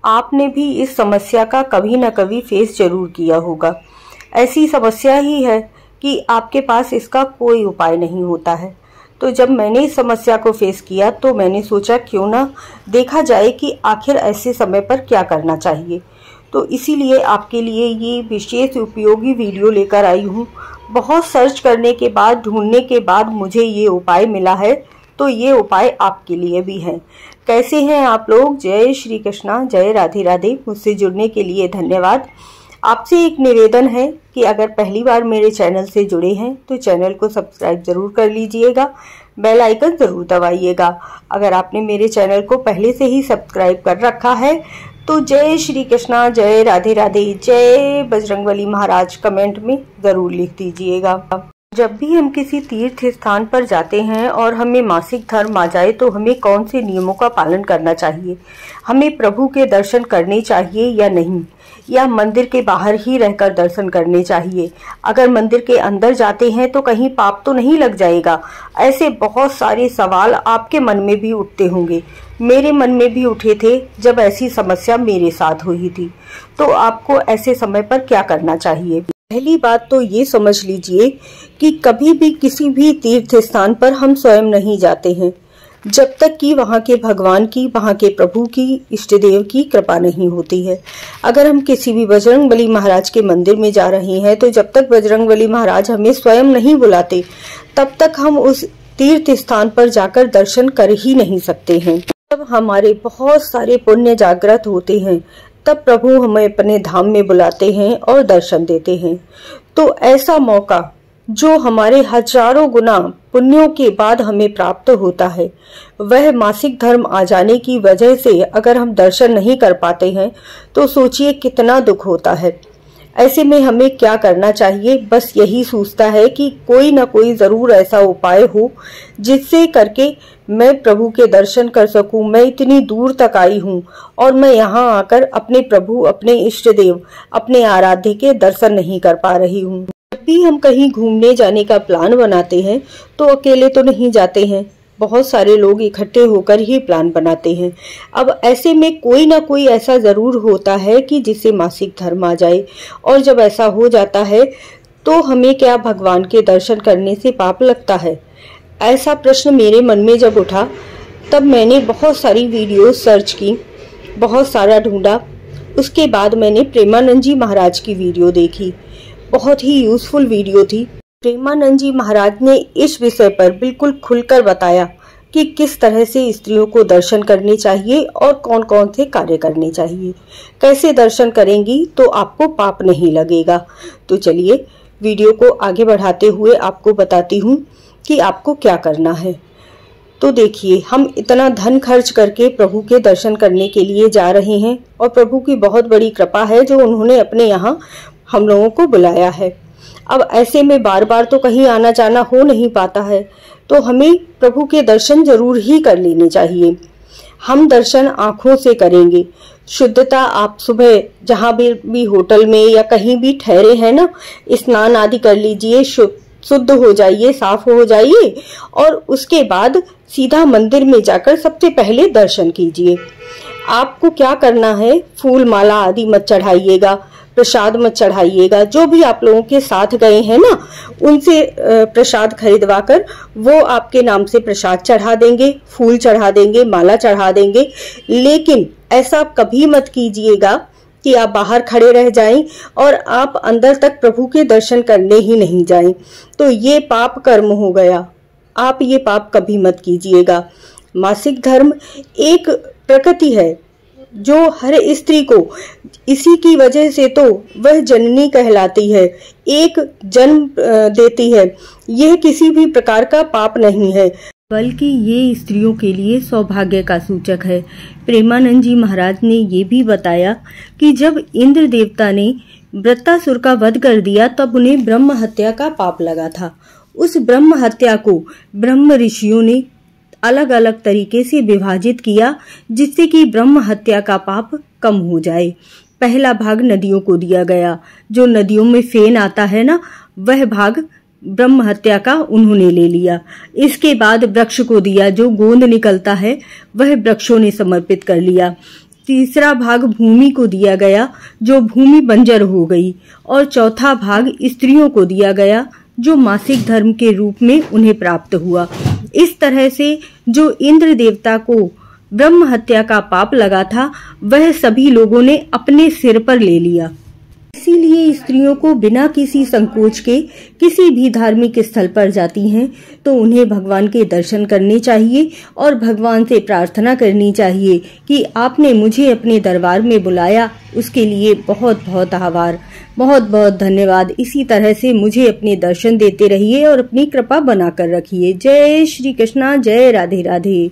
आपने भी इस समस्या का कभी न कभी फेस जरूर किया होगा। ऐसी समस्या ही है कि आपके पास इसका कोई उपाय नहीं होता है। तो जब मैंने इस समस्या को फेस किया तो मैंने सोचा क्यों ना देखा जाए कि आखिर ऐसे समय पर क्या करना चाहिए। तो इसीलिए आपके लिए ये विशेष उपयोगी वीडियो लेकर आई हूँ। बहुत सर्च करने के बाद, ढूंढने के बाद मुझे ये उपाय मिला है, तो ये उपाय आपके लिए भी है। कैसे हैं आप लोग? जय श्री कृष्णा, जय राधे राधे। मुझसे जुड़ने के लिए धन्यवाद। आपसे एक निवेदन है कि अगर पहली बार मेरे चैनल से जुड़े हैं तो चैनल को सब्सक्राइब जरूर कर लीजिएगा, बेल आइकन जरूर दबाइएगा। अगर आपने मेरे चैनल को पहले से ही सब्सक्राइब कर रखा है तो जय श्री कृष्णा, जय राधे राधे, जय बजरंगबली महाराज कमेंट में जरूर लिख दीजिएगा। जब भी हम किसी तीर्थ स्थान पर जाते हैं और हमें मासिक धर्म आ जाए तो हमें कौन से नियमों का पालन करना चाहिए? हमें प्रभु के दर्शन करने चाहिए या नहीं, या मंदिर के बाहर ही रहकर दर्शन करने चाहिए? अगर मंदिर के अंदर जाते हैं तो कहीं पाप तो नहीं लग जाएगा? ऐसे बहुत सारे सवाल आपके मन में भी उठते होंगे, मेरे मन में भी उठे थे जब ऐसी समस्या मेरे साथ हुई थी। तो आपको ऐसे समय पर क्या करना चाहिए? पहली बात तो ये समझ लीजिए कि कभी भी किसी भी तीर्थ स्थान पर हम स्वयं नहीं जाते हैं जब तक कि वहाँ के भगवान की, वहाँ के प्रभु की, इष्ट देव की कृपा नहीं होती है। अगर हम किसी भी बजरंगबली महाराज के मंदिर में जा रहे हैं तो जब तक बजरंगबली महाराज हमें स्वयं नहीं बुलाते तब तक हम उस तीर्थ स्थान पर जाकर दर्शन कर ही नहीं सकते हैं। जब हमारे बहुत सारे पुण्य जागृत होते हैं तब प्रभु हमें अपने धाम में बुलाते हैं और दर्शन देते हैं। तो ऐसा मौका जो हमारे हजारों गुना पुण्यों के बाद हमें प्राप्त होता है, वह मासिक धर्म आ जाने की वजह से अगर हम दर्शन नहीं कर पाते हैं तो सोचिए कितना दुख होता है। ऐसे में हमें क्या करना चाहिए? बस यही सोचता है कि कोई ना कोई जरूर ऐसा उपाय हो जिससे करके मैं प्रभु के दर्शन कर सकूं। मैं इतनी दूर तक आई हूं और मैं यहाँ आकर अपने प्रभु, अपने इष्ट देव, अपने आराध्य के दर्शन नहीं कर पा रही हूँ। जब भी हम कहीं घूमने जाने का प्लान बनाते हैं तो अकेले तो नहीं जाते हैं, बहुत सारे लोग इकट्ठे होकर ही प्लान बनाते हैं। अब ऐसे में कोई ना कोई ऐसा जरूर होता है कि जिसे मासिक धर्म आ जाए, और जब ऐसा हो जाता है तो हमें क्या भगवान के दर्शन करने से पाप लगता है? ऐसा प्रश्न मेरे मन में जब उठा तब मैंने बहुत सारी वीडियो सर्च की, बहुत सारा ढूंढा। उसके बाद मैंने प्रेमानंद जी महाराज की वीडियो देखी, बहुत ही यूजफुल वीडियो थी। प्रेमानंद जी महाराज ने इस विषय पर बिल्कुल खुलकर बताया कि किस तरह से स्त्रियों को दर्शन करने चाहिए और कौन कौन से कार्य करने चाहिए। कैसे दर्शन करेंगी तो आपको पाप नहीं लगेगा। तो चलिए वीडियो को आगे बढ़ाते हुए आपको बताती हूँ कि आपको क्या करना है। तो देखिए, हम इतना धन खर्च करके प्रभु के दर्शन करने के लिए जा रहे हैं और प्रभु की बहुत बड़ी कृपा है जो उन्होंने अपने यहाँ हम लोगों को बुलाया है। अब ऐसे में बार बार तो कहीं आना जाना हो नहीं पाता है, तो हमें प्रभु के दर्शन जरूर ही कर लेने चाहिए। हम दर्शन आंखों से करेंगे। शुद्धता, आप सुबह जहाँ भी होटल में या कहीं भी ठहरे हैं ना, स्नान आदि कर लीजिए, शुद्ध हो जाइए, साफ हो जाइए और उसके बाद सीधा मंदिर में जाकर सबसे पहले दर्शन कीजिए। आपको क्या करना है, फूल माला आदि मत चढ़ाइएगा, प्रसाद मत चढ़ाइएगा। जो भी आप लोगों के साथ गए हैं ना, उनसे प्रसाद खरीदवा कर वो आपके नाम से प्रसाद चढ़ा देंगे, फूल चढ़ा देंगे, माला चढ़ा देंगे। लेकिन ऐसा कभी मत कीजिएगा कि आप बाहर खड़े रह जाएं और आप अंदर तक प्रभु के दर्शन करने ही नहीं जाएं। तो ये पाप कर्म हो गया। आप ये पाप कभी मत कीजिएगा। मासिक धर्म एक प्रकृति है जो हर स्त्री को, इसी की वजह से तो वह जननी कहलाती है, एक जन्म देती है। यह किसी भी प्रकार का पाप नहीं है, बल्कि ये स्त्रियों के लिए सौभाग्य का सूचक है। प्रेमानंद जी महाराज ने ये भी बताया कि जब इंद्र देवता ने वृत्तासुर का वध कर दिया तब उन्हें ब्रह्म हत्या का पाप लगा था। उस ब्रह्म हत्या को ब्रह्म ऋषियों ने अलग अलग तरीके से विभाजित किया जिससे कि ब्रह्म हत्या का पाप कम हो जाए। पहला भाग नदियों को दिया गया, जो नदियों में फेन आता है ना, वह भाग ब्रह्म हत्या का उन्होंने ले लिया। इसके बाद वृक्ष को दिया, जो गोंद निकलता है वह वृक्षों ने समर्पित कर लिया। तीसरा भाग भूमि को दिया गया जो भूमि बंजर हो गई, और चौथा भाग स्त्रियों को दिया गया जो मासिक धर्म के रूप में उन्हें प्राप्त हुआ। इस तरह से जो इंद्र देवता को ब्रह्म हत्या का पाप लगा था वह सभी लोगों ने अपने सिर पर ले लिया। इसीलिए स्त्रियों को बिना किसी संकोच के किसी भी धार्मिक स्थल पर जाती हैं तो उन्हें भगवान के दर्शन करने चाहिए और भगवान से प्रार्थना करनी चाहिए कि आपने मुझे अपने दरबार में बुलाया, उसके लिए बहुत बहुत आभार, बहुत बहुत धन्यवाद। इसी तरह से मुझे अपने दर्शन देते रहिए और अपनी कृपा बनाकर रखिए। जय श्री कृष्णा, जय राधे राधे।